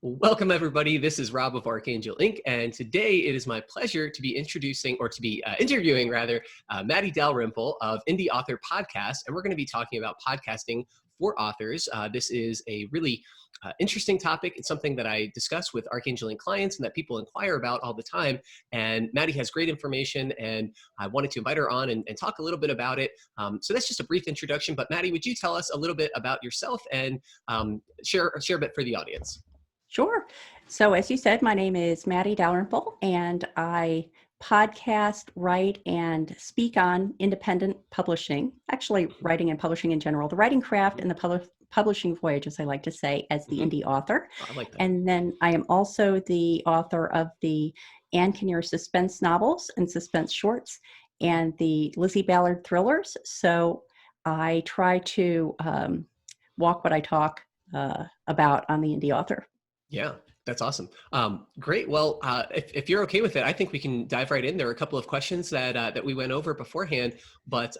Welcome, everybody. This is Rob of Archangel Inc. And today it is my pleasure to be interviewing Matty Dalrymple of Indie Author Podcast. And we're going to be talking about podcasting for authors. This is a really interesting topic. It's something that I discuss with Archangel Inc. clients and that people inquire about all the time. And Maddie has great information, and I wanted to invite her on and talk a little bit about it. So that's just a brief introduction. But Maddie, would you tell us a little bit about yourself and share a bit for the audience? Sure. So as you said, my name is Matty Dalrymple, and I podcast, write, and speak on independent publishing, actually writing and publishing in general, the writing craft and the publishing voyage, as I like to say, as the indie author. I like that. And then I am also the author of the Ann Kinnear suspense novels and suspense shorts and the Lizzie Ballard thrillers. So I try to walk what I talk about on the indie author. Yeah, that's awesome. Great. Well, if you're okay with it, I think we can dive right in. There are a couple of questions that we went over beforehand, but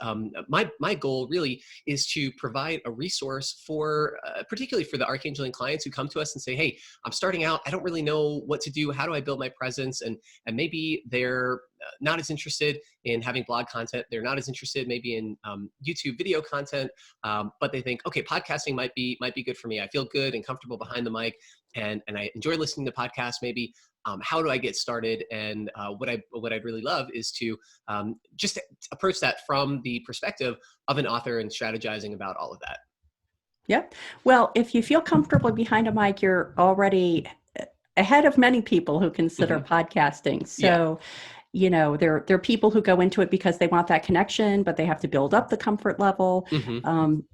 my goal really is to provide a resource for, particularly for the Archangel Inc. clients who come to us and say, "Hey, I'm starting out. I don't really know what to do. How do I build my presence?" And maybe they're not as interested in having blog content. They're not as interested maybe in YouTube video content, but they think, okay, podcasting might be good for me. I feel good and comfortable behind the mic, and I enjoy listening to podcasts. Maybe how do I get started? And what I'd really love is to just approach that from the perspective of an author and strategizing about all of that. Yep. Well, if you feel comfortable behind a mic, you're already ahead of many people who consider podcasting. So. Yeah. You know, there are people who go into it because they want that connection, but they have to build up the comfort level.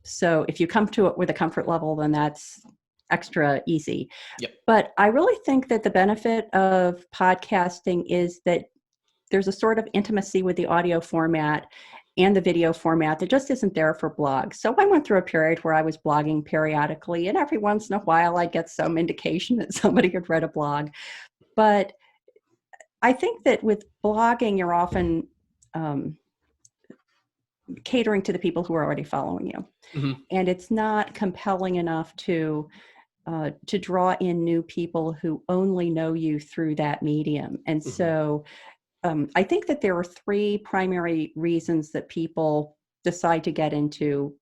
So if you come to it with a comfort level, then that's extra easy. Yep. But I really think that the benefit of podcasting is that there's a sort of intimacy with the audio format and the video format that just isn't there for blogs. So I went through a period where I was blogging periodically, and every once in a while I'd get some indication that somebody had read a blog. But I think that with blogging, you're often catering to the people who are already following you. And it's not compelling enough to draw in new people who only know you through that medium. And so I think that there are three primary reasons that people decide to get into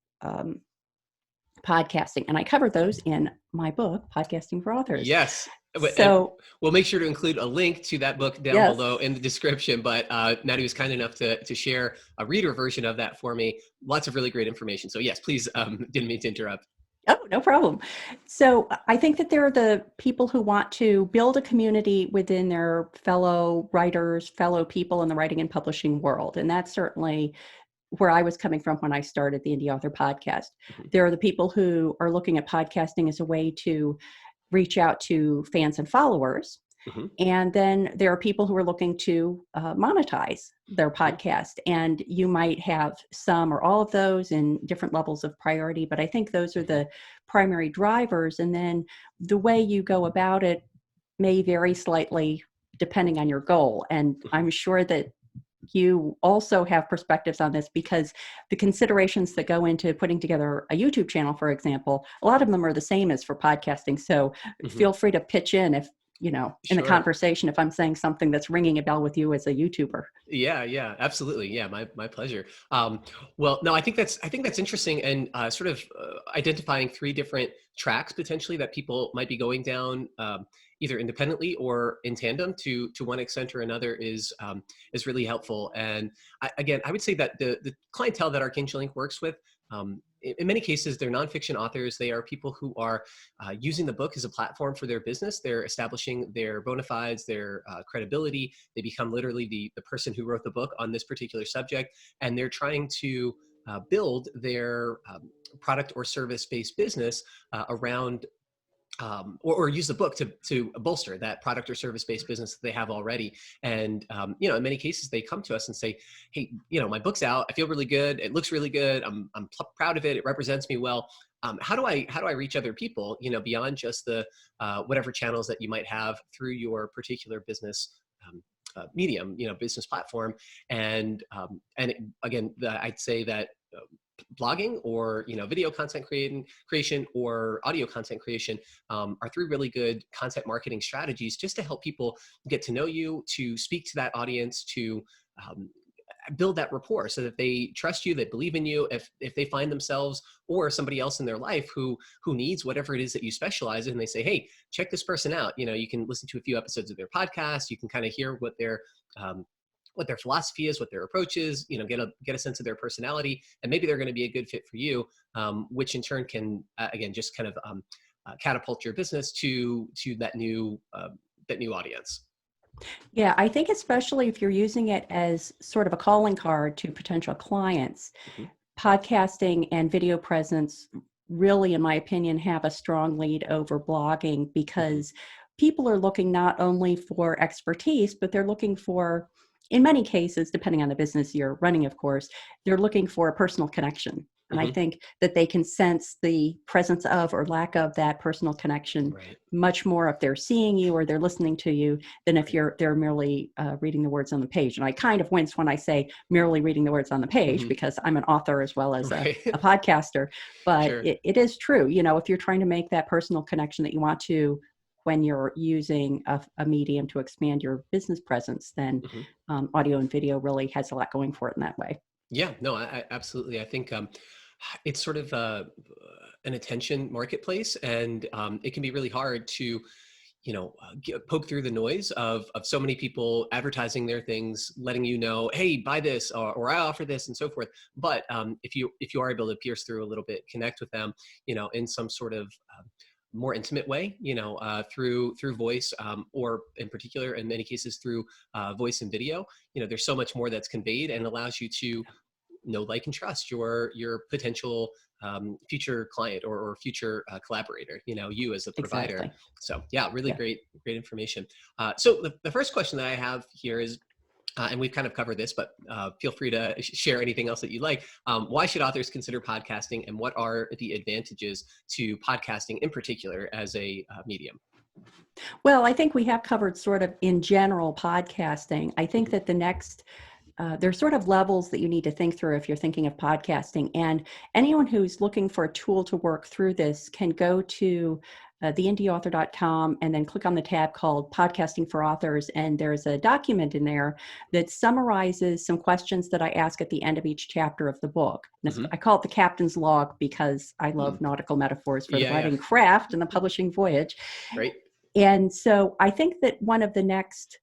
podcasting. And I cover those in my book, Podcasting for Authors. Yes. So we'll make sure to include a link to that book down below in the description. But Maddie was kind enough to share a reader version of that for me. Lots of really great information. So yes, please, didn't mean to interrupt. Oh, no problem. So I think that there are the people who want to build a community within their fellow writers, fellow people in the writing and publishing world. And that's certainly where I was coming from when I started the Indie Author Podcast. There are the people who are looking at podcasting as a way to reach out to fans and followers. And then there are people who are looking to monetize their podcast. And you might have some or all of those in different levels of priority, but I think those are the primary drivers. And then the way you go about it may vary slightly depending on your goal. And I'm sure that you also have perspectives on this, because the considerations that go into putting together a YouTube channel, for example, a lot of them are the same as for podcasting. So feel free to pitch in if, you know, in the conversation, if I'm saying something that's ringing a bell with you as a YouTuber. Yeah, absolutely. Yeah, my pleasure. Well, no, I think that's interesting, and sort of identifying three different tracks potentially that people might be going down, either independently or in tandem to one extent or another, is really helpful. And I would say that the clientele that Archangel Inc. works with, in many cases, they're nonfiction authors. They are people who are using the book as a platform for their business. They're establishing their bona fides, their credibility. They become literally the person who wrote the book on this particular subject, and they're trying to build their product or service-based business around or use the book to bolster that product or service-based business that they have already. And, in many cases they come to us and say, "Hey, my book's out. I feel really good. It looks really good. I'm proud of it. It represents me well. How do I reach other people, beyond just the, whatever channels that you might have through your particular business, medium, business platform." And again, I'd say that blogging or video content creation or audio content creation are three really good content marketing strategies just to help people get to know you, to speak to that audience, to um, build that rapport so that they trust you, they believe in you. If they find themselves or somebody else in their life who needs whatever it is that you specialize in, they say, hey, check this person out. You can listen to a few episodes of their podcast. You can kind of hear um, what their philosophy is, what their approach is, get a sense of their personality, and maybe they're going to be a good fit for you, which in turn can, again, just kind of catapult your business to that new audience. Yeah, I think especially if you're using it as sort of a calling card to potential clients, Mhm. podcasting and video presence really, in my opinion, have a strong lead over blogging Mhm. because people are looking not only for expertise, but they're looking for, in many cases, depending on the business you're running, of course, they're looking for a personal connection. And I Mhm. think that they can sense the presence of or lack of that personal connection Right. much more if they're seeing you or they're listening to you than if Right. they're merely reading the words on the page. And I kind of wince when I say merely reading the words on the page Mhm. because I'm an author as well as a Right. podcaster. But Sure. it is true, if you're trying to make that personal connection that you want to when you're using a medium to expand your business presence, then Mhm. audio and video really has a lot going for it in that way. Yeah, no, I absolutely. I think it's sort of an attention marketplace, and it can be really hard to, poke through the noise of so many people advertising their things, letting you know, hey, buy this, or I offer this, and so forth. But if you are able to pierce through a little bit, connect with them, in some sort of more intimate way, through voice, or in particular, in many cases, through voice and video. There's so much more that's conveyed and allows you to know, like, and trust your potential future client or future collaborator, you as a provider. Exactly. So yeah, really Yeah. great information. So the first question that I have here is, and we've kind of covered this, but feel free to share anything else that you like. Why should authors consider podcasting, and what are the advantages to podcasting in particular as a medium? Well, I think we have covered sort of in general podcasting. I think Mhm. that the next there's sort of levels that you need to think through if you're thinking of podcasting. And anyone who's looking for a tool to work through this can go to theindyauthor.com and then click on the tab called Podcasting for Authors. And there's a document in there that summarizes some questions that I ask at the end of each chapter of the book. And Mhm. I call it the captain's log because I Mm. love nautical metaphors for the Yeah, yeah. writing craft and the publishing voyage. Great. And so I think that one of the next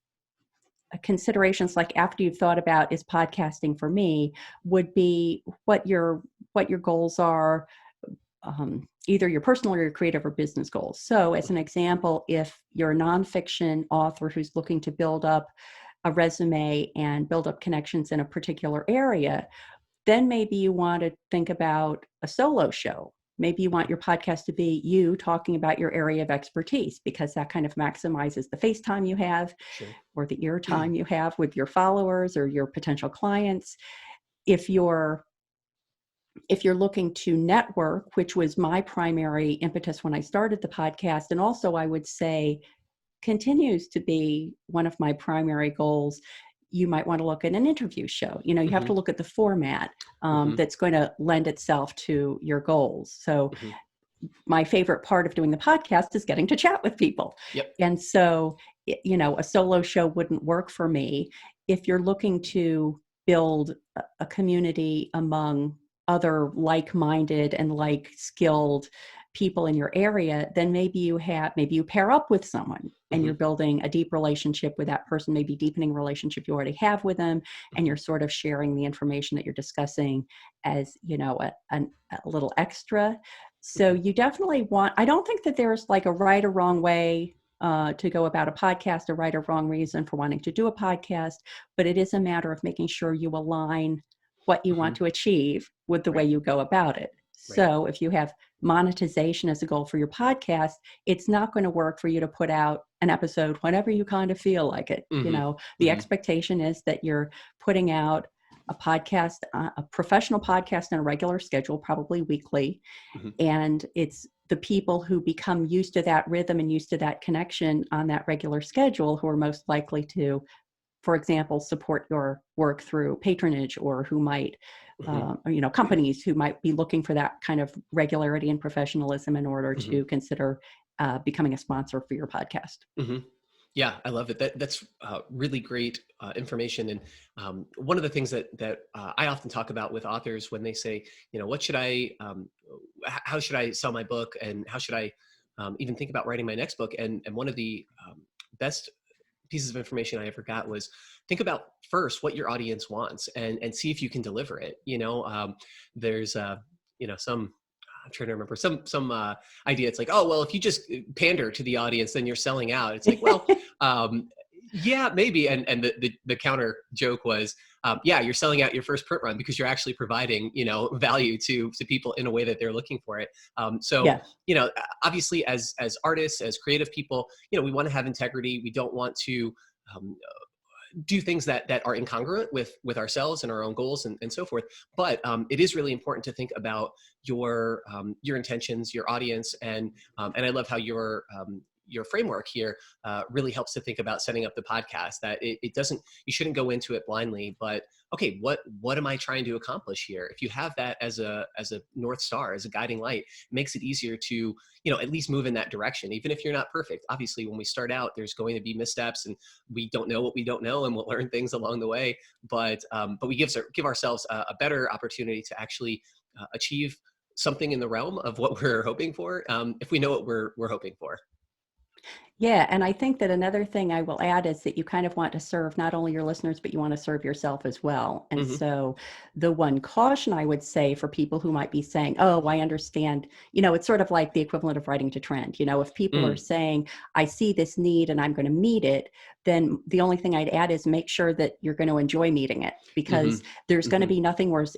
considerations, like after you've thought about is podcasting for me, would be what your goals are, either your personal or your creative or business goals. So as an Mhm. example, if you're a nonfiction author who's looking to build up a resume and build up connections in a particular area, then maybe you want to think about a solo show. Maybe you want Mhm. your podcast to be you talking about your area of expertise because that kind of maximizes the face time you have Sure. or the ear time you have with your followers or your potential clients. If you're looking to network, which was my primary impetus when I started the podcast, and also I would say continues to be one of my primary goals, you might want to look at an interview show. You have to Mhm. look at the format Mhm. that's going to lend itself to your goals. So Mhm. my favorite part of doing the podcast is getting to chat with people. Yep. And so, a solo show wouldn't work for me. If you're looking to build a community among other like-minded and like-skilled people in your area, then maybe you pair up with someone and you're Mhm. building a deep relationship with that person, maybe deepening relationship you already have with them, and Mhm. you're sort of sharing the information that you're discussing as, a little extra. So Mhm. you definitely I don't think that there's like a right or wrong way to go about a podcast, a right or wrong reason for wanting to do a podcast, but it is a matter of making sure you align what you want Mhm. to achieve with the way Right. you go about it. Right. So if you have monetization as a goal for your podcast, it's not going to work for you to put out an episode whenever you kind of feel like it. Mhm. The Mhm. expectation is that you're putting out a podcast, a professional podcast on a regular schedule, probably weekly, Mhm. and it's the people who become used to that rhythm and used to that connection on that regular schedule who are most likely to, for example, support your work through patronage or who might Hmm. or, companies who might be looking for that kind of regularity and professionalism in order Hmm. to consider becoming a sponsor for your podcast. Hmm. Yeah, I love it. That's really great information. And one of the things that I often talk about with authors when they say, what should I, how should I sell my book, and how should I even think about writing my next book? And one of the best pieces of information I ever got was think about first what your audience wants, and see if you can deliver it. There's some, I'm trying to remember some idea. It's like, oh well, if you just pander to the audience, then you're selling out. It's like, well, um, yeah, maybe. And the counter joke was, yeah, you're selling out your first print run because you're actually providing value to people in a way that they're looking for it. So Yes. obviously, as artists, as creative people, we want to have integrity. We don't want to um, do things that are incongruent with ourselves and our own goals and so forth. But it is really important to think about your intentions, your audience, and I love how your framework here really helps to think about setting up the podcast. That it doesn't, you shouldn't go into it blindly, but okay, what am I trying to accomplish here? If you have that as a North Star, as a guiding light, it makes it easier to at least move in that direction, even if you're not perfect. Obviously, when we start out, there's going to be missteps, and we don't know what we don't know, and we'll learn things along the way. But we give ourselves a better opportunity to actually achieve something in the realm of what we're hoping for, if we know what we're hoping for. Yeah, and I think that another thing I will add is that you kind of want to serve not only your listeners, but you want to serve yourself as well. And Hmm. so the one caution I would say for people who might be saying, oh, I understand, it's sort of like the equivalent of writing to trend. If people are Mm. saying, I see this need and I'm going to meet it, then the only thing I'd add is make sure that you're going to enjoy meeting it, Hmm. because there's going to Hmm. be nothing worse.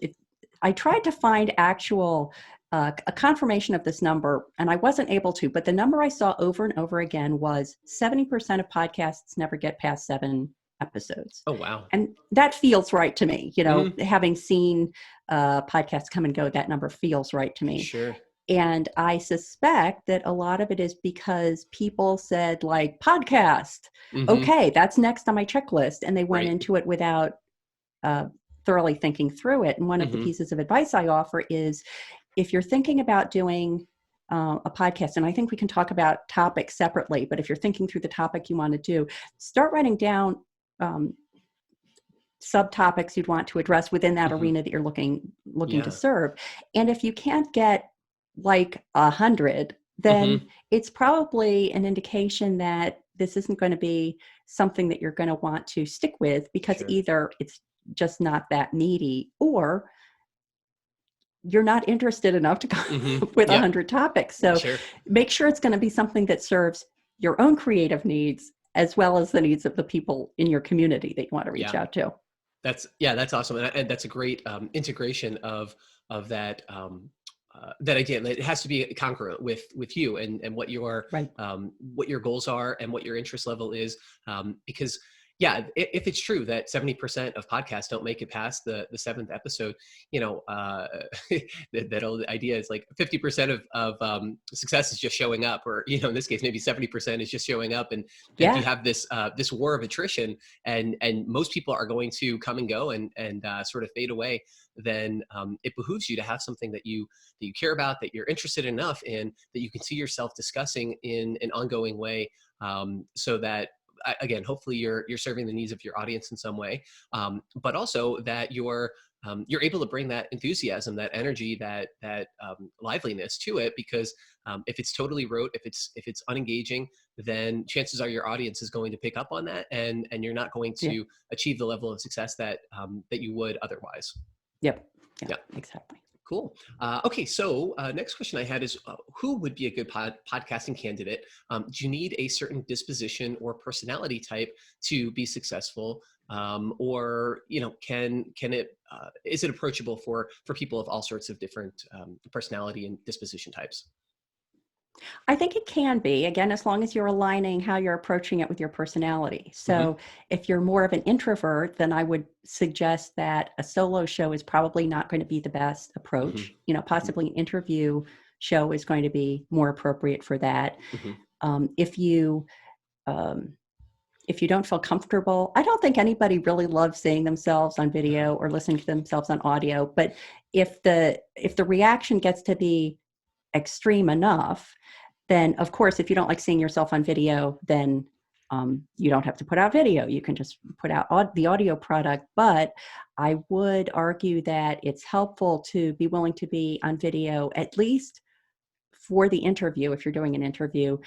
I tried to find actual a confirmation of this number, and I wasn't able to, but the number I saw over and over again was 70% of podcasts never get past 7 episodes. Oh wow. And that feels right to me. Hmm. Having seen podcasts come and go, that number feels right to me. Sure. And I suspect that a lot of it is because people said, like, podcast, Hmm. okay, that's next on my checklist. And they went Right. into it without uh, thoroughly thinking through it. And one of the Hmm. pieces of advice I offer is, if you're thinking about doing a podcast, and I think we can talk about topics separately, but if you're thinking through the topic you want to do, start writing down um, subtopics you'd want to address within that Hmm. arena that you're looking to Yeah. serve. And if you can't get like 100, then Hmm. it's probably an indication that this isn't going to be something that you're going to want to stick with, because Sure. either it's just not that meaty, or you're not interested enough to come Hmm. up with Yep. 100 topics. So Sure. make sure it's going to be something that serves your own creative needs as well as the needs of the people in your community that you want to reach Yeah. out to. That's awesome, and that's a great integration of that idea. That it has to be congruent with you and Right. what your goals are and what your interest level is. Because yeah, if it's true that 70% of podcasts don't make it past the seventh episode, that old idea is like 50% of success is just showing up, or in this case maybe 70% is just showing up, and if you Yeah. have this war of attrition, and most people are going to come and go and sort of fade away, then it behooves you to have something that you care about, that you're interested enough in, that you can see yourself discussing in an ongoing way, so that again, hopefully you're serving the needs of your audience in some way, but also that you're able to bring that enthusiasm, that energy, that liveliness to it, because if it's totally rote, if it's unengaging, then chances are your audience is going to pick up on that, and you're not going Yeah. to achieve the level of success that you would otherwise. Yep. Yeah, Yeah, exactly. cool. Okay, so next question I had is, who would be a good podcasting candidate? Do you need a certain disposition or personality type to be successful, or can it is it approachable for people of all sorts of different personality and disposition types? I think it can be, again, as long as you're aligning how you're approaching it with your personality. Hmm. So if you're more of an introvert, then I would suggest that a solo show is probably not going to be the best Hmm. approach. Hmm. Possibly an interview show is going to be more appropriate for that. Hmm. Um, if you um, if you don't feel comfortable, I don't think anybody really loves seeing themselves on Uh-huh. video or listening to themselves on audio. But if the reaction gets to be extreme enough, then of course, if you don't like seeing yourself on video, then you don't have to put out video. You can just put out the audio product. But I would argue that it's helpful to be willing to be on video, at least for the interview, if you're doing an interview,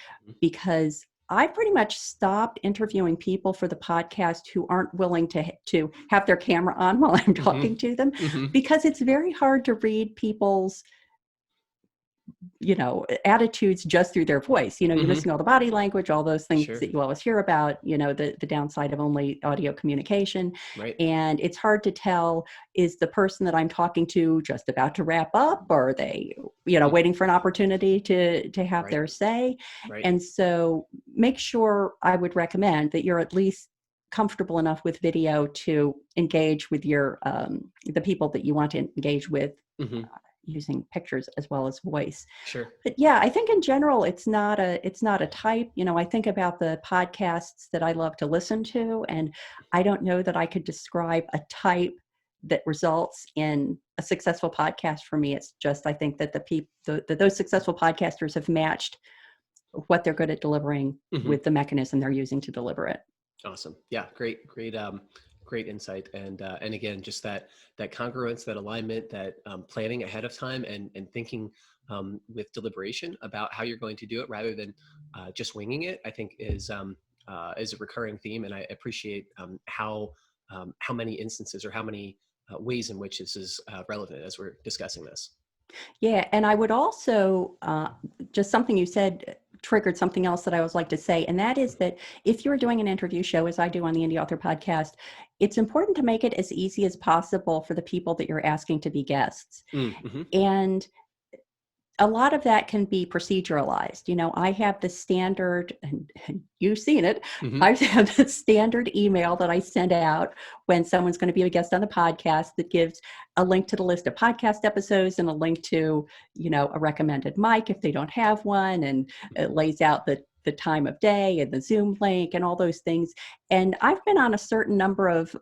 because I pretty much stopped interviewing people for the podcast who aren't willing to have their camera on while I'm Hmm. talking to them, Hmm. because it's very hard to read people's attitudes just through their voice. You Hmm. listen to all the body language, all those things Sure. that you always hear about, the downside of only audio communication. Right. And it's hard to tell, is the person that I'm talking to just about to wrap up, or are they, Mm. waiting for an opportunity to have Right. their say? Right. And so make sure, I would recommend that you're at least comfortable enough with video to engage with the people that you want to engage with, Hmm. using pictures as well as voice. Sure. But yeah, I think in general, it's not a type. I think about the podcasts that I love to listen to, and I don't know that I could describe a type that results in a successful podcast for me. It's just, I think that those successful podcasters have matched what they're good at delivering Hmm. with the mechanism they're using to deliver it. Awesome. Yeah. Great. Great insight. And again, just that congruence, that alignment, that planning ahead of time, and thinking with deliberation about how you're going to do it rather than just winging it, I think is a recurring theme. And I appreciate how many instances or how many ways in which this is relevant as we're discussing this. Yeah, and I would also, just something you said triggered something else that I always like to say, and that is that if you're doing an interview show, as I do on the Indie Author Podcast, it's important to make it as easy as possible for the people that you're asking to be guests. Mm-hmm. And a lot of that can be proceduralized. I have the standard, and you've seen it, Mm-hmm. I have the standard email that I send out when someone's going to be a guest on the podcast, that gives a link to the list of podcast episodes and a link to, a recommended mic if they don't have one, and it lays out the time of day and the Zoom link and all those things. And I've been on a certain number of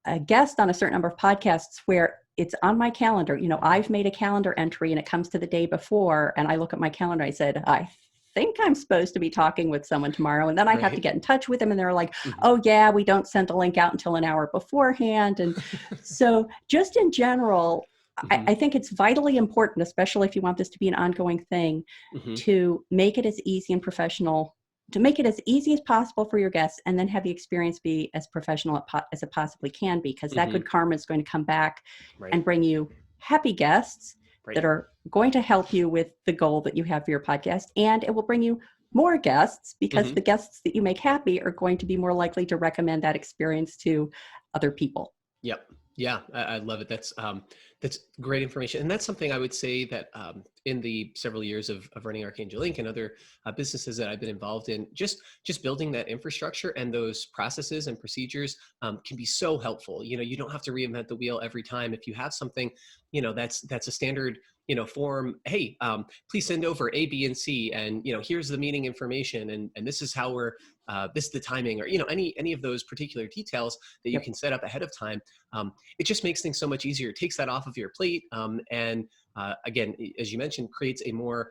a guest on a certain number of podcasts where it's on my calendar. I've made a calendar entry and it comes to the day before, and I look at my calendar. I said, I think I'm supposed to be talking with someone tomorrow. And then I have to Right. get in touch with them, and they're like, Mm-hmm. oh yeah, we don't send the link out until an hour beforehand. And so just in general, I, Mm-hmm. I think it's vitally important, especially if you want this to be an ongoing thing, Mm-hmm. to make it as easy and professional, to make it as easy as possible for your guests, and then have the experience be as professional as it possibly can be, because that Mm-hmm. good karma is going to come back Right. and bring you happy guests Right. that are going to help you with the goal that you have for your podcast. And it will bring you more guests, because Mm-hmm. the guests that you make happy are going to be more likely to recommend that experience to other people. Yep. Yeah, I love it. That's great information, and that's something I would say that in the several years of running Archangel Inc. and other businesses that I've been involved in, just building that infrastructure and those processes and procedures can be so helpful. You don't have to reinvent the wheel every time. If you have something, that's a standard form. Hey, please send over A, B, and C, and here's the meeting information, and this is how we're this is the timing, or any of those particular details that you Yep. can set up ahead of time. It just makes things so much easier. It takes that off of your plate, and again, as you mentioned, creates a more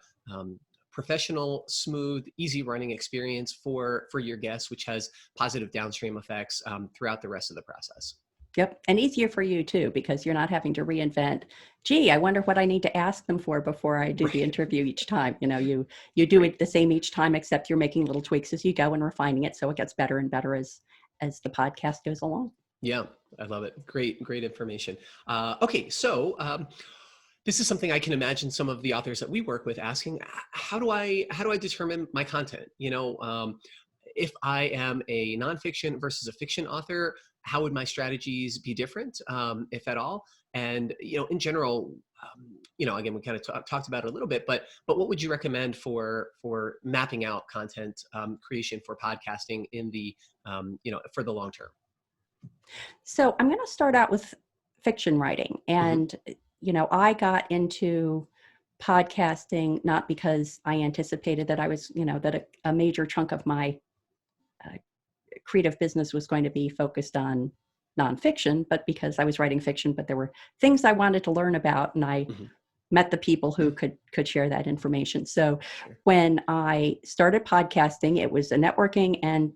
professional, smooth, easy running experience for your guests, which has positive downstream effects throughout the rest of the process. Yep. And easier for you too, because you're not having to reinvent, gee, I wonder what I need to ask them for before I do the Right. interview each time. You do Right. it the same each time, except you're making little tweaks as you go and refining it, so it gets better and better as the podcast goes along. Yeah, I love it. Great information. Okay, so this is something I can imagine some of the authors that we work with asking: how do I determine my content? If I am a nonfiction versus a fiction author, how would my strategies be different, if at all? And in general, again, we kind of talked about it a little bit, but what would you recommend for mapping out content creation for podcasting in the for the long term? So I'm going to start out with fiction writing. Hmm. And, I got into podcasting not because I anticipated that I was, that a major chunk of my creative business was going to be focused on nonfiction, but because I was writing fiction, but there were things I wanted to learn about, and I met the people who could share that information. So when I started podcasting, it was a networking and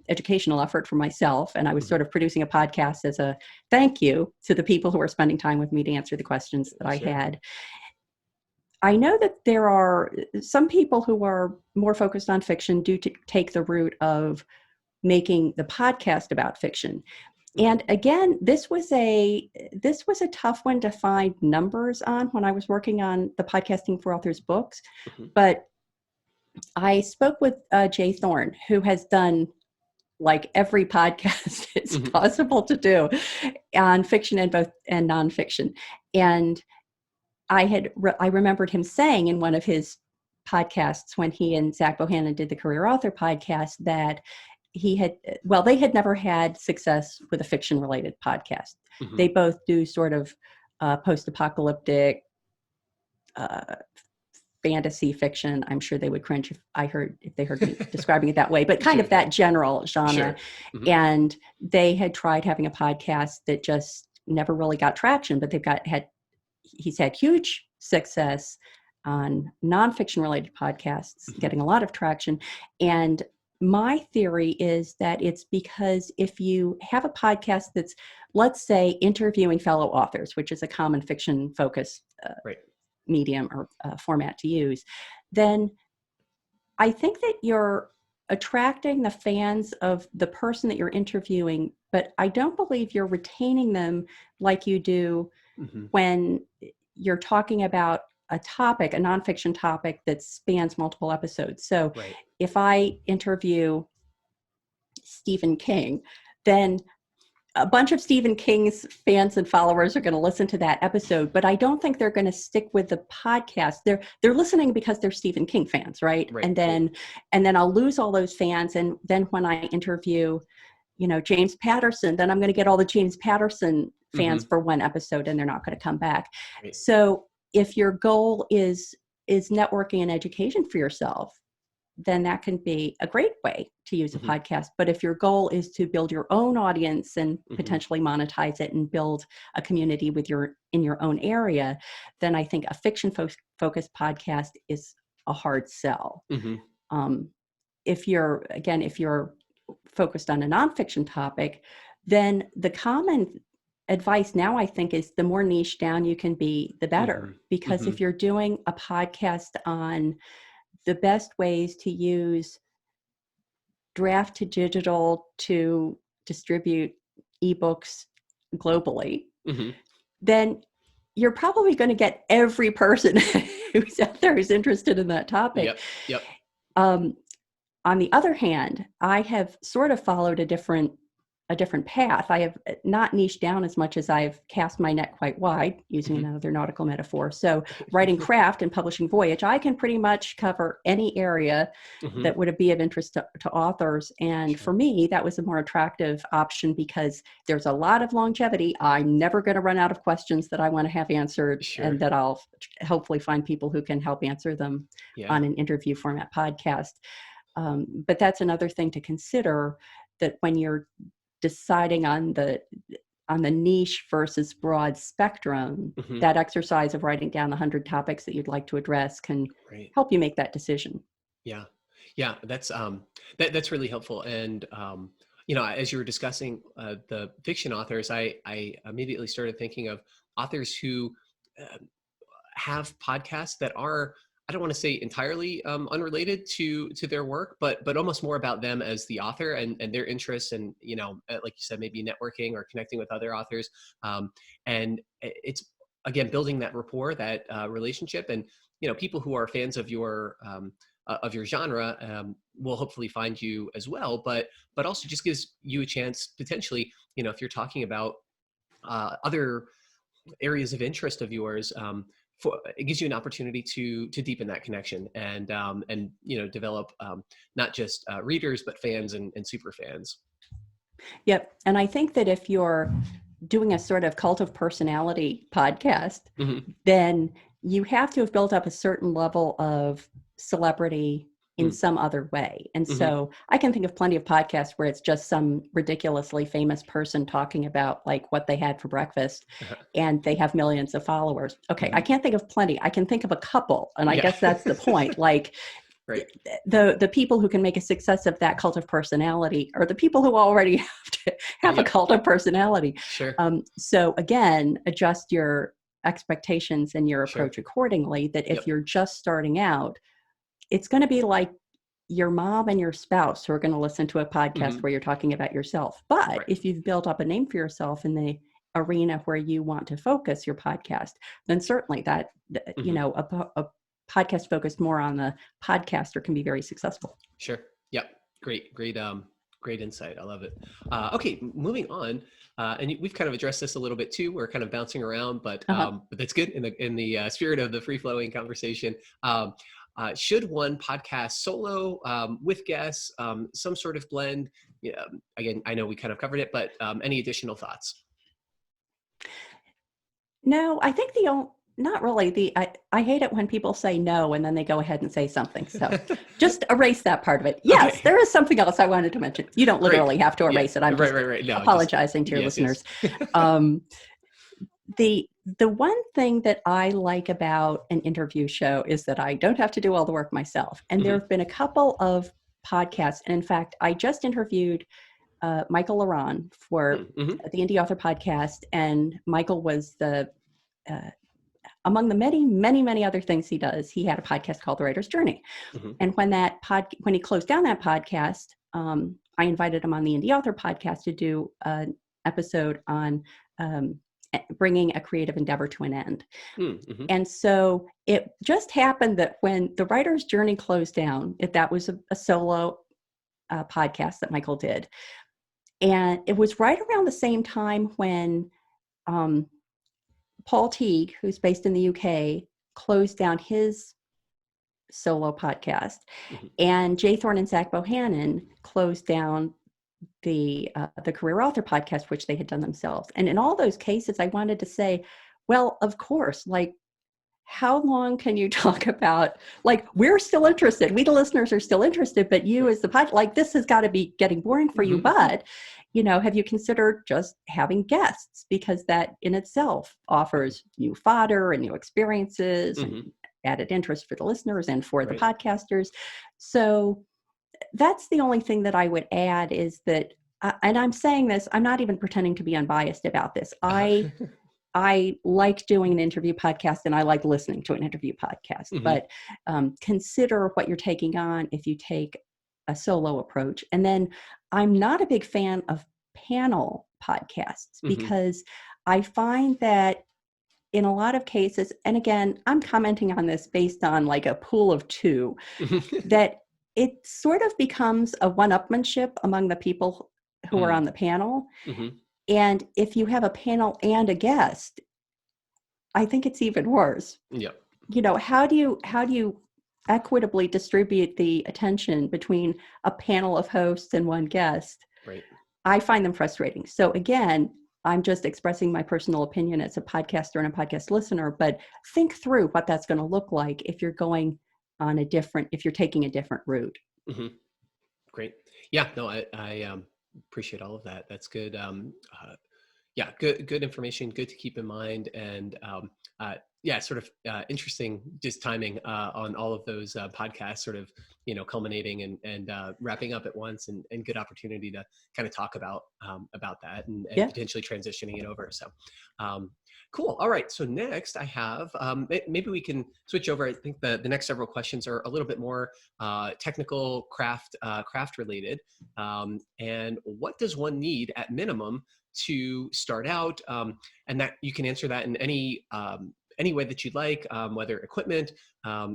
educational effort for myself. And I was sort of producing a podcast as a thank you to the people who were spending time with me to answer the questions that I had. I know that there are some people who are more focused on fiction do take the route of making the podcast about fiction. And again, this was a tough one to find numbers on when I was working on the Podcasting for Authors books. But I spoke with Jay Thorne, who has done like every podcast it's possible to do on fiction and nonfiction. And I remembered him saying in one of his podcasts when he and Zach Bohannon did the Career Author podcast that they had never had success with a fiction related podcast. They both do sort of post-apocalyptic fantasy fiction. I'm sure they would cringe if they heard me describing it that way, but kind of that general genre. And they had tried having a podcast that just never really got traction, but he's had huge success on nonfiction related podcasts, getting a lot of traction. And my theory is that it's because if you have a podcast that's, let's say, interviewing fellow authors, which is a common fiction focused medium or format to use, then I think that you're attracting the fans of the person that you're interviewing, but I don't believe you're retaining them like you do when you're talking about a topic, a nonfiction topic that spans multiple episodes. So if I interview Stephen King, then a bunch of Stephen King's fans and followers are going to listen to that episode, but I don't think they're going to stick with the podcast. They're listening because they're Stephen King fans, right? And then I'll lose all those fans. And then when I interview, James Patterson, then I'm going to get all the James Patterson fans for one episode, and they're not going to come back. So if your goal is networking and education for yourself, then that can be a great way to use a podcast. But if your goal is to build your own audience and potentially monetize it and build a community in your own area, then I think a fiction focused podcast is a hard sell. If you're focused on a nonfiction topic, then the common advice now, I think, is the more niche down you can be, the better. Because if you're doing a podcast on the best ways to use draft to digital to distribute ebooks globally, then you're probably going to get every person who's out there who's interested in that topic. On the other hand, I have sort of followed a different path. I have not niched down as much as I've cast my net quite wide, using another nautical metaphor. So writing craft and publishing voyage, I can pretty much cover any area that would be of interest to authors. And for me, that was a more attractive option because there's a lot of longevity. I'm never going to run out of questions that I want to have answered, and that I'll hopefully find people who can help answer them on an interview format podcast. But that's another thing to consider, that when you're deciding on the niche versus broad spectrum, that exercise of writing down 100 topics that you'd like to address can help you make that decision. Yeah, that's really helpful. And as you were discussing the fiction authors, I immediately started thinking of authors who have podcasts that are, I don't want to say entirely unrelated to their work, but almost more about them as the author and their interests, and like you said, maybe networking or connecting with other authors. And it's, again, building that rapport, that relationship, and people who are fans of your genre will hopefully find you as well. But also just gives you a chance potentially, if you're talking about other areas of interest of yours. It gives you an opportunity to deepen that connection and develop not just readers, but fans and super fans. Yep. And I think that if you're doing a sort of cult of personality podcast, then you have to have built up a certain level of celebrity in some other way. And Mm-hmm. so I can think of plenty of podcasts where it's just some ridiculously famous person talking about like what they had for breakfast and they have millions of followers. Okay, I can't think of plenty. I can think of a couple. And I Yeah. guess that's the point. Like Right. the people who can make a success of that cult of personality are the people who already have to have a Yep. cult of personality. Sure. So again, adjust your expectations and your Sure. approach accordingly, that if Yep. you're just starting out, it's going to be like your mom and your spouse who are going to listen to a podcast where you're talking about yourself. But Right. if you've built up a name for yourself in the arena where you want to focus your podcast, then certainly that, you know, a podcast focused more on the podcaster can be very successful. Sure. Yep. Great insight. I love it. Okay, moving on. And we've kind of addressed this a little bit too. We're kind of bouncing around, but that's good in the spirit of the free flowing conversation. Should one podcast solo with guests, some sort of blend? Yeah, again, I know we kind of covered it, but any additional thoughts? No, I think not really. I hate it when people say no and then they go ahead and say something. So just erase that part of it. Yes, Okay. There is something else I wanted to mention. You don't literally have to erase it. I'm just right. No, apologizing to your listeners. Yes. The one thing that I like about an interview show is that I don't have to do all the work myself. And there have been a couple of podcasts. And in fact, I just interviewed Michael Laron for the Indie Author Podcast. And Michael was among the many other things he does, he had a podcast called The Writer's Journey. And when he closed down that podcast, I invited him on the Indie Author Podcast to do an episode on bringing a creative endeavor to an end. And so it just happened that when The Writer's Journey closed down, that was a solo podcast that Michael did. And it was right around the same time when Paul Teague, who's based in the UK, closed down his solo podcast, and Jay Thorne and Zach Bohannon closed down the Career Author Podcast, which they had done themselves. And in all those cases, I wanted to say, well, of course, like, how long can you talk about, like, we're still interested. We, the listeners, are still interested, but you as the like, this has got to be getting boring for you. But, you know, have you considered just having guests? Because that in itself offers new fodder and new experiences and added interest for the listeners and for the podcasters. So that's the only thing that I would add is that, and I'm saying this, I'm not even pretending to be unbiased about this. I like doing an interview podcast and I like listening to an interview podcast, but consider what you're taking on if you take a solo approach. And then I'm not a big fan of panel podcasts because I find that in a lot of cases, and again, I'm commenting on this based on like a pool of two, that it sort of becomes a one-upmanship among the people who are on the panel. And if you have a panel and a guest, I think it's even worse. Yep. You know, how do you equitably distribute the attention between a panel of hosts and one guest? Right. I find them frustrating. So again, I'm just expressing my personal opinion as a podcaster and a podcast listener, but think through what that's going to look like if you're going on if you're taking a different route. Great. Yeah, no, I appreciate all of that. That's good. Yeah, good information. Good to keep in mind. And yeah, sort of interesting just timing on all of those podcasts, sort of, you know, culminating and wrapping up at once, and good opportunity to kind of talk about that and potentially transitioning it over. So cool. All right. So next I have, maybe we can switch over. I think the next several questions are a little bit more technical, craft related. And what does one need at minimum to start out? And that you can answer that in any way that you'd like, whether equipment,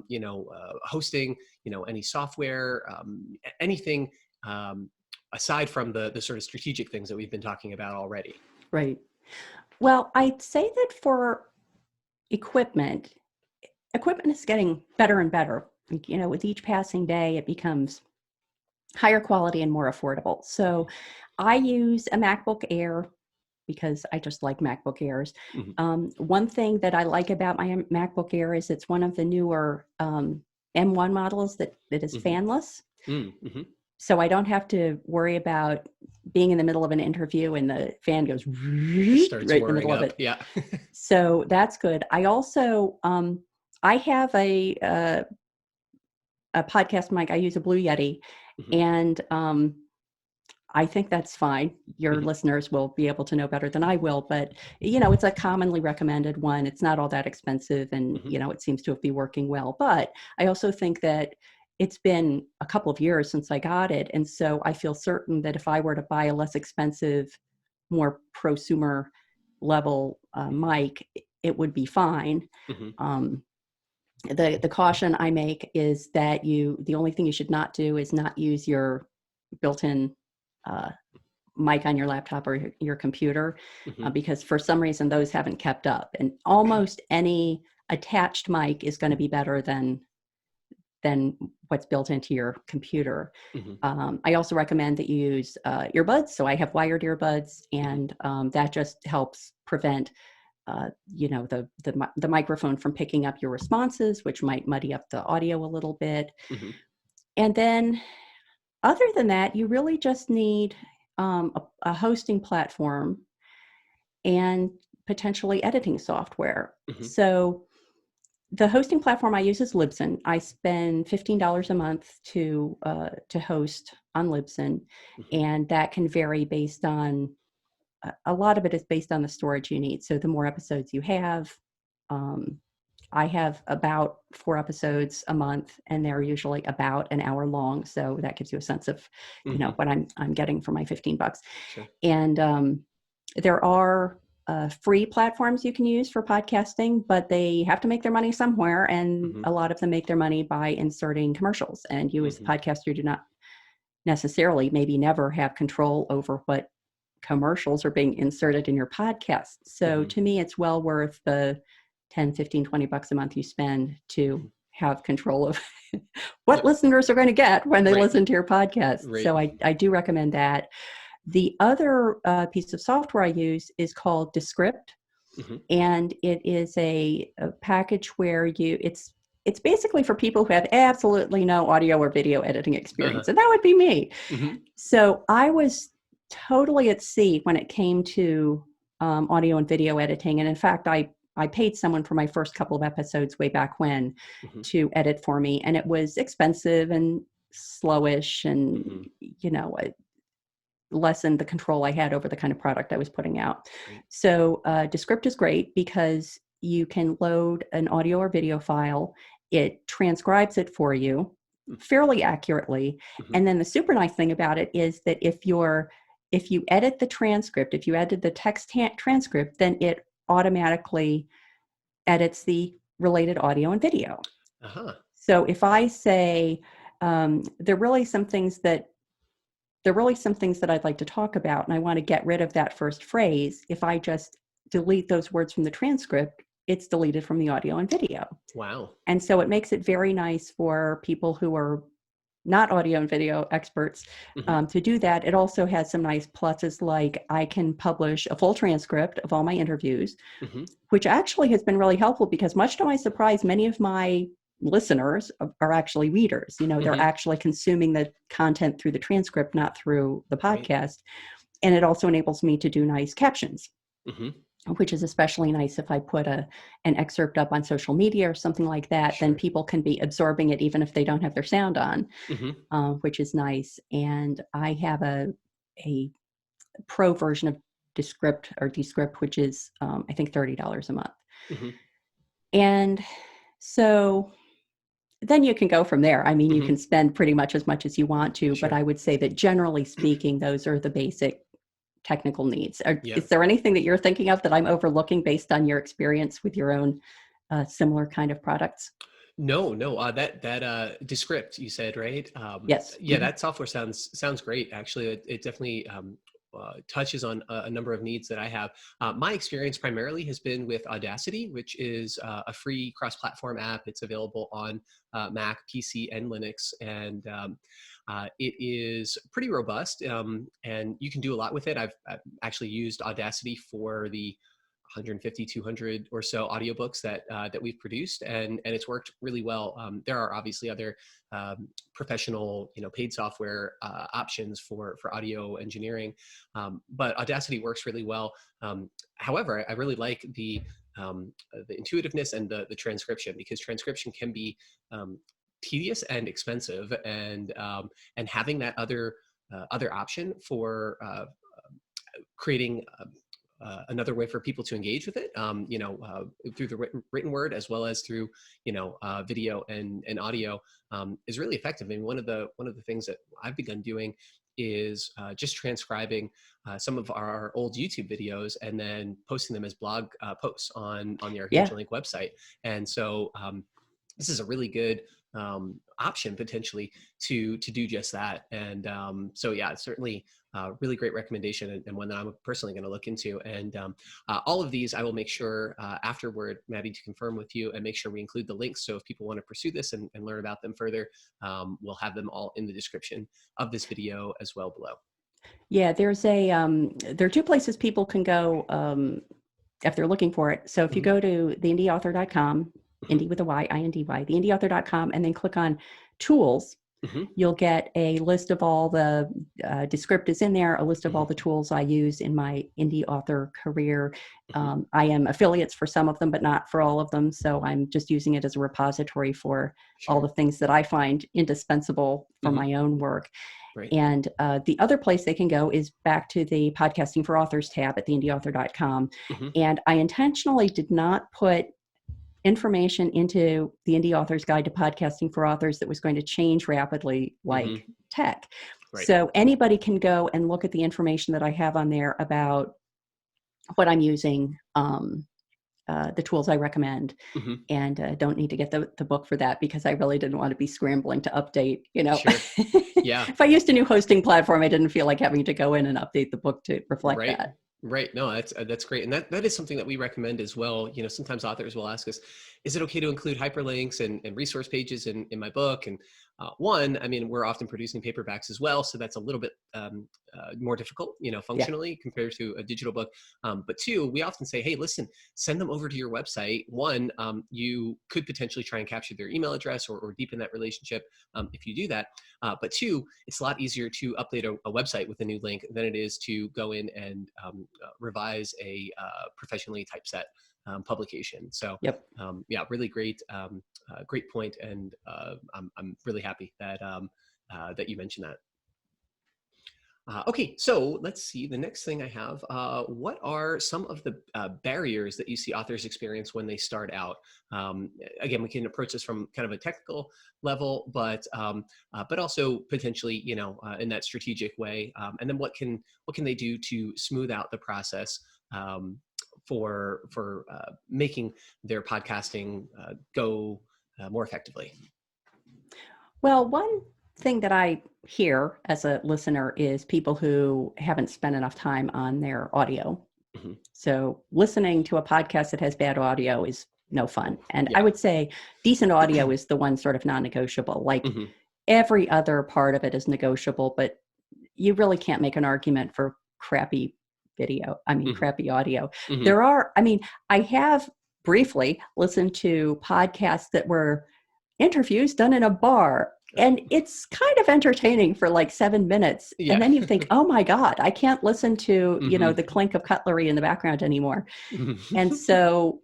you know, hosting, you know, any software, anything aside from the sort of strategic things that we've been talking about already. Right. Well, I'd say that for equipment is getting better and better. You know, with each passing day, it becomes higher quality and more affordable. So I use a MacBook Air because I just like MacBook Airs. One thing that I like about my MacBook Air is it's one of the newer M1 models that is Mm-hmm. fanless. Mm-hmm. So I don't have to worry about being in the middle of an interview and the fan goes Just starts right in the whirring middle of up. it. Yeah. So that's good. I also, I have a podcast mic. I use a Blue Yeti, Mm-hmm. and I think that's fine. Your Mm-hmm. listeners will be able to know better than I will, but it's a commonly recommended one. It's not all that expensive, and Mm-hmm. it seems to be working well. But I also think that it's been a couple of years since I got it, and so I feel certain that if I were to buy a less expensive, more prosumer level mic, it would be fine. Mm-hmm. Um, the caution I make is that the only thing you should not do is not use your built-in uh, mic on your laptop or your computer, Mm-hmm. because for some reason those haven't kept up. And almost any attached mic is going to be better than what's built into your computer. Mm-hmm. I also recommend that you use earbuds. So I have wired earbuds, Mm-hmm. and that just helps prevent the microphone from picking up your responses, which might muddy up the audio a little bit. Mm-hmm. And then other than that, you really just need a hosting platform and potentially editing software. Mm-hmm. So the hosting platform I use is Libsyn. I spend $15 a month to host on Libsyn, Mm-hmm. and that can vary based on a lot of it is based on the storage you need. So the more episodes you have, um, I have about 4 episodes a month, and they're usually about an hour long. So that gives you a sense of, Mm-hmm. what I'm getting for my $15. Sure. And there are free platforms you can use for podcasting, but they have to make their money somewhere. And Mm-hmm. a lot of them make their money by inserting commercials. And you, as a Mm-hmm. podcaster, do not necessarily, maybe never have control over what commercials are being inserted in your podcast. So Mm-hmm. to me, it's well worth the 10, 15, $20 a month you spend Mm-hmm. to have control of what Yep. listeners are going to get when they Right. listen to your podcast. Right. So I do recommend that. The other piece of software I use is called Descript, Mm-hmm. and it is a package where it's basically for people who have absolutely no audio or video editing Uh-huh. experience, and that would be me. Mm-hmm. So I was totally at sea when it came to audio and video editing, and in fact, I paid someone for my first couple of episodes way back when Mm-hmm. to edit for me, and it was expensive and slowish, and Mm-hmm. it lessened the control I had over the kind of product I was putting out. Right. So Descript is great because you can load an audio or video file. It transcribes it for you fairly accurately. Mm-hmm. And then the super nice thing about it is that if you edit the transcript, if you edit the text transcript, then it automatically edits the related audio and video. Uh-huh. So if I say there are really some things that I'd like to talk about, and I want to get rid of that first phrase. If I just delete those words from the transcript, it's deleted from the audio and video. Wow. And so it makes it very nice for people who are not audio and video experts Mm-hmm. to do that. It also has some nice pluses, like I can publish a full transcript of all my interviews, Mm-hmm. which actually has been really helpful because, much to my surprise, many of my listeners are actually readers. Mm-hmm. They're actually consuming the content through the transcript, not through the Right. podcast. And it also enables me to do nice captions, Mm-hmm. which is especially nice if I put an excerpt up on social media or something like that. Sure. Then people can be absorbing it even if they don't have their sound on, Mm-hmm. which is nice. And I have a pro version of Descript, which is I think $30 a month. Mm-hmm. And so then you can go from there. I mean, you Mm-hmm. can spend pretty much as you want to, Sure. but I would say that generally speaking, those are the basic technical needs. Yeah. Is there anything that you're thinking of that I'm overlooking based on your experience with your own similar kind of products? No, that Descript you said, right? Yes. Yeah, Mhm. that software sounds great. Actually, it definitely touches on a number of needs that I have. My experience primarily has been with Audacity, which is a free cross-platform app. It's available on Mac, PC, and Linux, and it is pretty robust. And you can do a lot with it. I've actually used Audacity for the 150, 200 or so audiobooks that we've produced, and it's worked really well. There are obviously other professional, paid software options for audio engineering, but Audacity works really well. However, I really like the intuitiveness and the transcription, because transcription can be tedious and expensive, and having that other option for creating another way for people to engage with it, through the written word, as well as through video and audio, is really effective. I mean, one of the things that I've begun doing is just transcribing some of our old YouTube videos and then posting them as blog posts on the Archangel Link website. And so this is a really good option potentially to do just that. And so yeah, it's certainly a really great recommendation, and one that I'm personally going to look into. And all of these I will make sure afterward, Maddie, to confirm with you and make sure we include the links. So if people want to pursue this and learn about them further, we'll have them all in the description of this video as well below. Yeah, there are two places people can go if they're looking for it. So if you go to theindieauthor.com, indie with a Y, INDY, theindieauthor.com, and then click on tools, you'll get a list of all the descriptives in there, a list of all the tools I use in my indie author career. I am affiliates for some of them, but not for all of them. So I'm just using it as a repository for all the things that I find indispensable for my own work. Right. And the other place they can go is back to the Podcasting for Authors tab at theindieauthor.com. And I intentionally did not put information into the Indie Author's Guide to Podcasting for Authors that was going to change rapidly like tech. Right. So anybody can go and look at the information that I have on there about what I'm using, the tools I recommend, and don't need to get the book for that, because I really didn't want to be scrambling to update, Sure. Yeah. If I used a new hosting platform, I didn't feel like having to go in and update the book to reflect that. Right. No, that's great. And that is something that we recommend as well. Sometimes authors will ask us, is it okay to include hyperlinks and resource pages in my book? And one, I mean, we're often producing paperbacks as well, so that's a little bit more difficult, functionally compared to a digital book. But two, we often say, hey, listen, send them over to your website. One, you could potentially try and capture their email address or deepen that relationship if you do that. But two, it's a lot easier to update a website with a new link than it is to go in and revise a professionally typeset publication. So yeah, really great point, and I'm really happy that that you mentioned that. Okay, so let's see. The next thing I have, what are some of the barriers that you see authors experience when they start out? Again, we can approach this from kind of a technical level, but also potentially, in that strategic way. And then what can they do to smooth out the process for making their podcasting go more effectively? Well, one thing that I hear as a listener is people who haven't spent enough time on their audio. So listening to a podcast that has bad audio is no fun. And I would say decent audio is the one sort of non-negotiable. Like every other part of it is negotiable, but you really can't make an argument for crappy crappy audio. I have briefly listened to podcasts that were interviews done in a bar, and it's kind of entertaining for like 7 minutes. And then you think, oh my God, I can't listen to, the clink of cutlery in the background anymore. And so,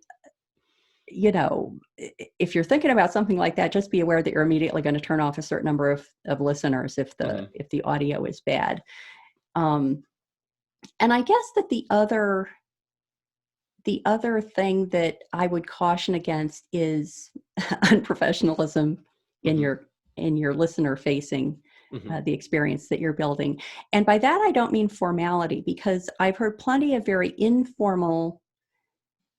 if you're thinking about something like that, just be aware that you're immediately going to turn off a certain number of listeners if the audio is bad. And I guess that the other thing that I would caution against is unprofessionalism in your listener facing the experience that you're building. And by that, I don't mean formality, because I've heard plenty of very informal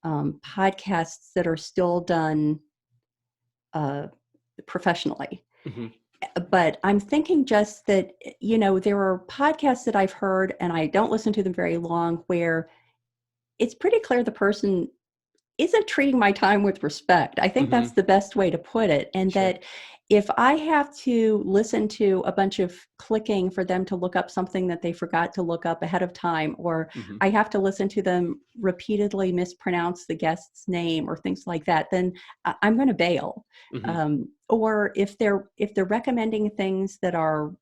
podcasts that are still done professionally. But I'm thinking just that, there are podcasts that I've heard, and I don't listen to them very long, where it's pretty clear the person isn't treating my time with respect. I think Hmm. that's the best way to put it. And Sure. that if I have to listen to a bunch of clicking for them to look up something that they forgot to look up ahead of time, or Hmm. I have to listen to them repeatedly mispronounce the guest's name or things like that, then I'm going to bail. Hmm. Or if they're recommending things that are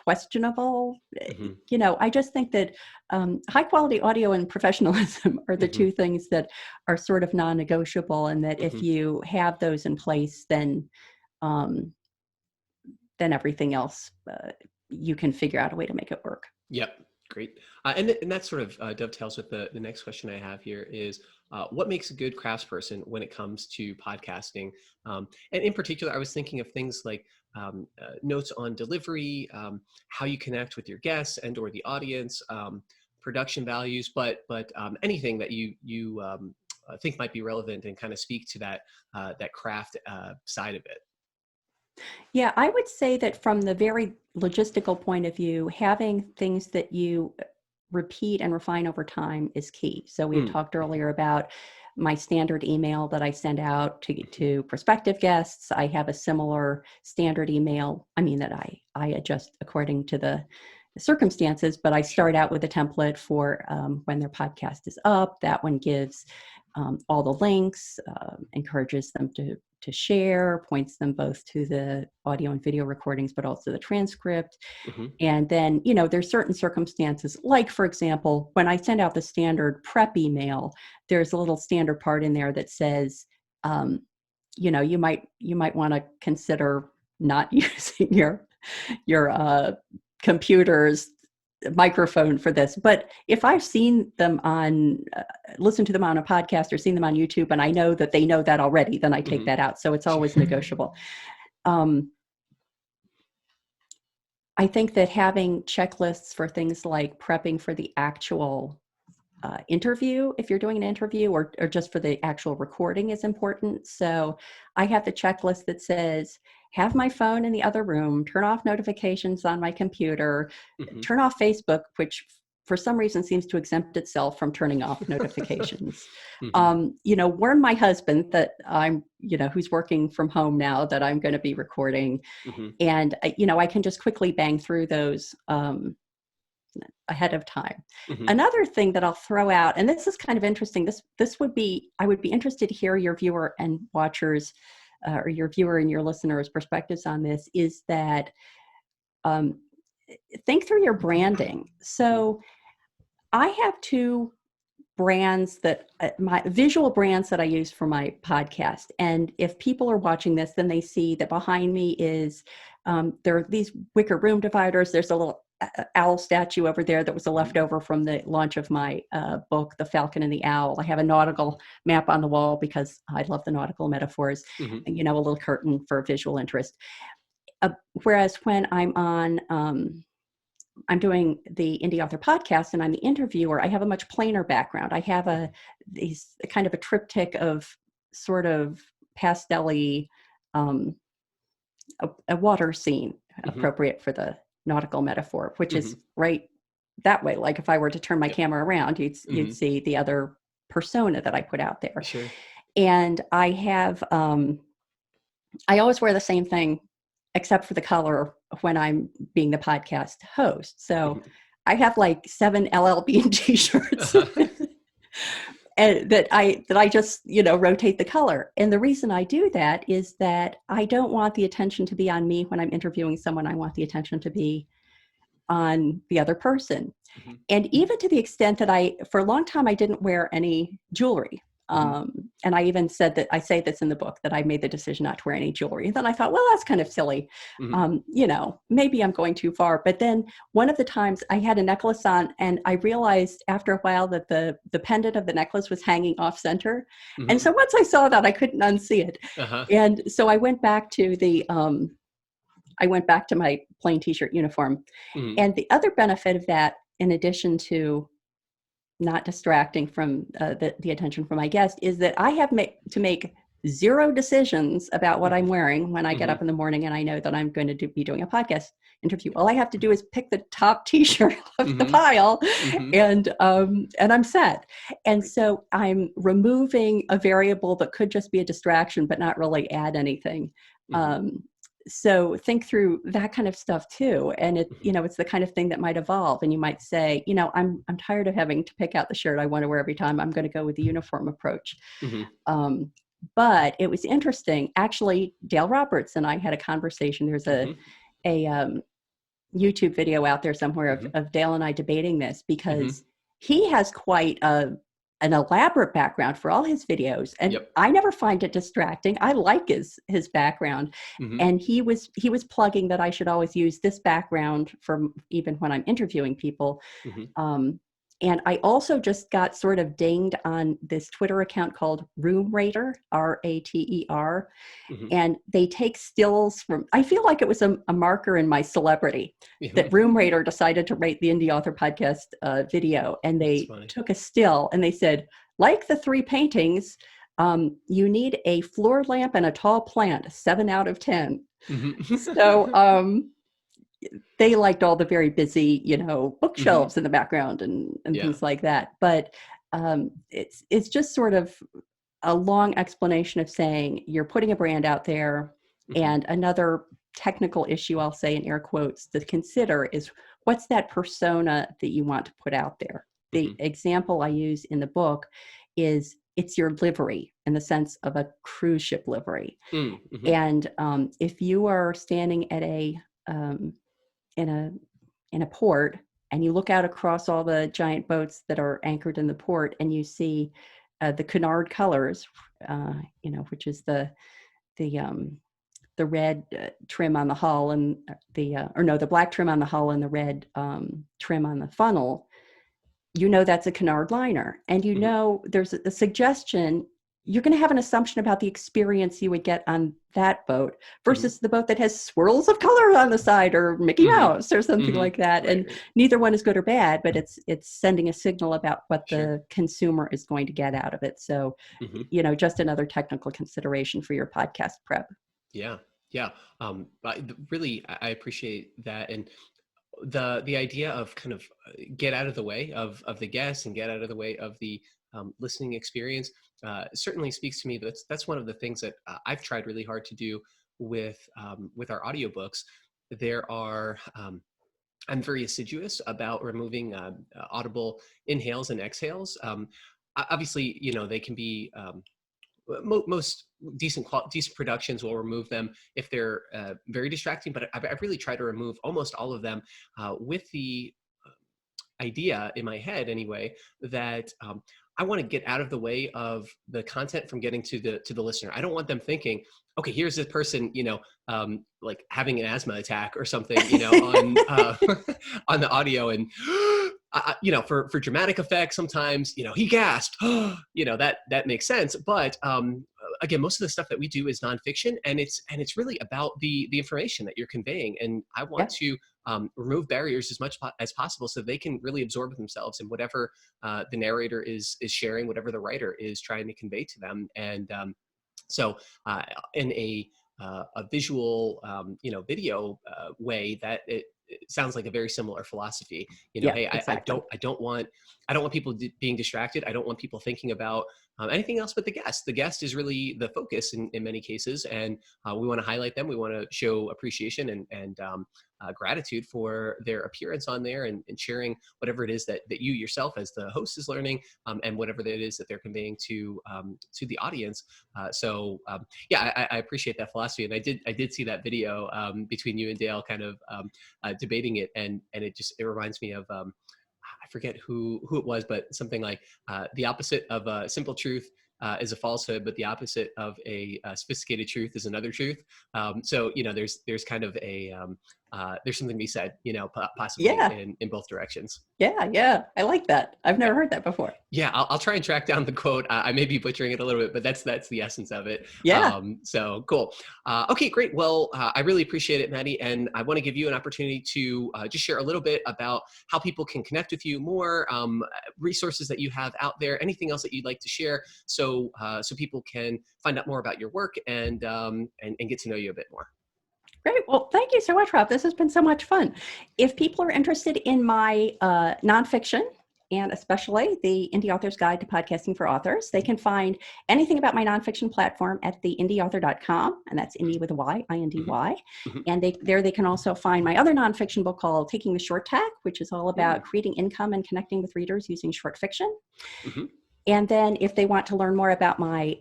questionable, Hmm. I just think that high quality audio and professionalism are the Hmm. two things that are sort of non-negotiable, and that if Hmm. you have those in place, um, then everything else, you can figure out a way to make it work. Yep. Great. And that sort of dovetails with the next question I have here is what makes a good craftsperson when it comes to podcasting? And in particular, I was thinking of things like notes on delivery, how you connect with your guests and or the audience, production values, but anything that you think might be relevant and kind of speak to that craft side of it. Yeah, I would say that from the very logistical point of view, having things that you repeat and refine over time is key. So we had Mm. talked Mhm. earlier about my standard email that I send out to Mhm. to prospective guests. I have a similar standard email. I mean that I adjust according to the circumstances, but I Sure. start out with a template for when their podcast is up. That one gives all the links, encourages them to share, points them both to the audio and video recordings, but also the transcript. Mhm. And then, there's certain circumstances, like, for example, when I send out the standard prep email, there's a little standard part in there that says, um, you might want to consider not using your computer's microphone for this. But if I've seen them listened to them on a podcast or seen them on YouTube, and I know that they know that already, then I take Mhm. that out. So it's Sure. always negotiable. Um, I think that having checklists for things like prepping for the actual interview, if you're doing an interview, or just for the actual recording, is important. So I have the checklist that says, have my phone in the other room, turn off notifications on my computer, Mhm. turn off Facebook, which for some reason seems to exempt itself from turning off notifications. Mhm. Warn my husband that who's working from home now, that I'm going to be recording, Mhm. and I can just quickly bang through those ahead of time. Mhm. Another thing that I'll throw out, and this is kind of interesting. This would be, I would be interested to hear your viewer and watchers, or your viewer and your listeners' perspectives on this. Is that um, think through your branding. Mhm. So I have two brands that my visual brands that I use for my podcast. And if people are watching this, then they see that behind me is there are these wicker room dividers. There's a little owl statue over there that was a Mhm. leftover from the launch of my book, The Falcon and the Owl. I have a nautical map on the wall because I love the nautical metaphors, Mhm. and a little curtain for visual interest. Uh, Whereas when I'm doing the Indie Author Podcast and I'm the interviewer, I have a much plainer background. I have these kind of a triptych of sort of pastel-y, um, a water scene Mhm. appropriate for the nautical metaphor, which is Mhm. right that way. Like if I were to turn my Yep. camera around, you'd Mhm. see the other persona that I put out there. Sure. And I always wear the same thing except for the color when I'm being the podcast host. So Mhm. I have like 7 LL Bean t-shirts Uh-huh. and that I just, rotate the color. And the reason I do that is that I don't want the attention to be on me when I'm interviewing someone. I want the attention to be on the other person. Mhm. And even to the extent that for a long time, I didn't wear any jewelry. Mhm. And I even said that, I say this in the book, that I made the decision not to wear any jewelry. And then I thought, well, that's kind of silly. Mhm. Maybe I'm going too far. But then one of the times I had a necklace on, and I realized after a while that the pendant of the necklace was hanging off center. And Mhm. so once I saw that, I couldn't unsee it. Uh-huh. And so I went back to my plain t-shirt uniform. Mhm. And the other benefit of that, in addition to not distracting from the attention from my guest, is that I have to make zero decisions about what I'm Mhm. wearing when I get Mhm. up in the morning and I know that I'm going to be doing a podcast interview. All I have to do is pick the top t-shirt of the Mhm. pile, Mhm. and I'm set. And Right. so I'm removing a variable that could just be a distraction, but not really add anything. Mhm. Um, so think through that kind of stuff too. And Mhm. it's the kind of thing that might evolve. And you might say, I'm tired of having to pick out the shirt I want to wear every time. I'm going to go with the uniform approach. Mhm. Um, but it was interesting. Actually, Dale Roberts and I had a conversation. There's Mhm. a YouTube video out there somewhere Mhm. of Dale and I debating this, Mhm. because he has quite an elaborate background for all his videos, and Yep. I never find it distracting. I like his background, Mhm. and he was plugging that I should always use this background for even when I'm interviewing people. Mhm. Um, and I also just got sort of dinged on this Twitter account called Room Rater, Rater, Mhm. and they take stills from, I feel like it was a marker in my celebrity that Mhm. Room Rater decided to rate the Indie Author Podcast video, and That's they funny. took a still and they said, like the three paintings, you need a floor lamp and a tall plant, 7 out of 10. Mhm. So they liked all the very busy, Mhm. bookshelves in the background and Yeah. things like that. But it's just sort of a long explanation of saying you're putting a brand out there. Mhm. And another technical issue, I'll say in air quotes, to consider is, what's that persona that you want to put out there? The Mhm. example I use in the book is, it's your livery in the sense of a cruise ship livery. Mm. Mhm. And if you are standing at um, in a in a port, and you look out across all the giant boats that are anchored in the port, and you see the canard colors, which is the the red trim on the hull, and the black trim on the hull and the red trim on the funnel. That's a canard liner, and Mhm. there's a suggestion. You're going to have an assumption about the experience you would get on that boat Mhm. versus the boat that has swirls of color on the side, or Mickey Mhm. Mouse or something Mhm. like that. Right. And Right. neither one is good or bad, but it's sending a signal about what Sure. the consumer is going to get out of it. So, Mhm. just another technical consideration for your podcast prep. Yeah. Yeah. Really, I appreciate that, and the idea of kind of get out of the way of the guests and get out of the way of the listening experience certainly speaks to me. That's one of the things that I've tried really hard to do with our audiobooks. There are I'm very assiduous about removing audible inhales and exhales. Obviously, they can be most decent productions will remove them if they're very distracting, but I've really tried to remove almost all of them with the idea in my head anyway that I want to get out of the way of the content from getting to the listener. I don't want them thinking, okay, here's this person, like having an asthma attack or something, on on the audio, and for dramatic effect, sometimes he gasped, that makes sense. But again, most of the stuff that we do is nonfiction, and it's really about the information that you're conveying, and I want Yep. to remove barriers as much as possible so they can really absorb themselves in whatever the narrator is sharing, whatever the writer is trying to convey to them. And so in a visual video way, that it sounds like a very similar philosophy. Yeah, Hey, exactly. I don't want people being distracted. I don't want people thinking about anything else but the guest. The guest is really the focus in many cases, and we want to highlight them. We want to show appreciation and gratitude for their appearance on there, and sharing whatever it is that you yourself as the host is learning, and whatever it is that they're conveying to the audience. Yeah, I appreciate that philosophy, and I did see that video between you and Dale, kind of debating it, and it reminds me of I forget who it was, but something like the opposite of a simple truth is a falsehood, but the opposite of a sophisticated truth is another truth. So there's kind of there's something to be said, possibly Yeah. in both directions. Yeah. Yeah. I like that. I've never heard that before. Yeah, I'll try and track down the quote. I may be butchering it a little bit, but that's the essence of it. Yeah. So cool. Okay, great. Well, I really appreciate it, Maddie, and I want to give you an opportunity to just share a little bit about how people can connect with you more, resources that you have out there, anything else that you'd like to share, so people can find out more about your work and get to know you a bit more. Great. Well, thank you so much, Rob. This has been so much fun. If people are interested in my nonfiction, and especially the Indie Author's Guide to Podcasting for Authors, they can find anything about my nonfiction platform at theindieauthor.com, and that's indie with a Y, I-N-D-Y. Mm-hmm. And they can also find my other nonfiction book called Taking the Short Tack, which is all about creating income and connecting with readers using short fiction. Mm-hmm. And then if they want to learn more about my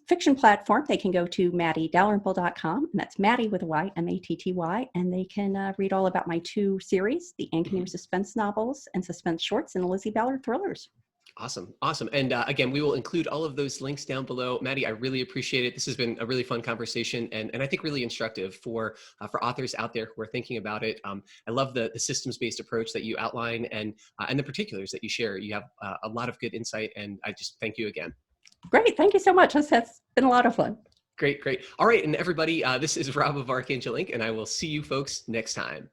fiction platform, they can go to mattydalrymple.com, and that's Maddie with a Y, M-A-T-T-Y, and they can read all about my 2 series, the Ankeneer suspense novels and suspense shorts, and the Lizzie Ballard thrillers. Awesome. And again, we will include all of those links down below. Maddie, I really appreciate it. This has been a really fun conversation and I think really instructive for authors out there who are thinking about it. I love the systems-based approach that you outline and the particulars that you share. You have a lot of good insight, and I just thank you again. Great. Thank you so much. That's been a lot of fun. Great. All right. And everybody, this is Rob of Archangel Inc., and I will see you folks next time.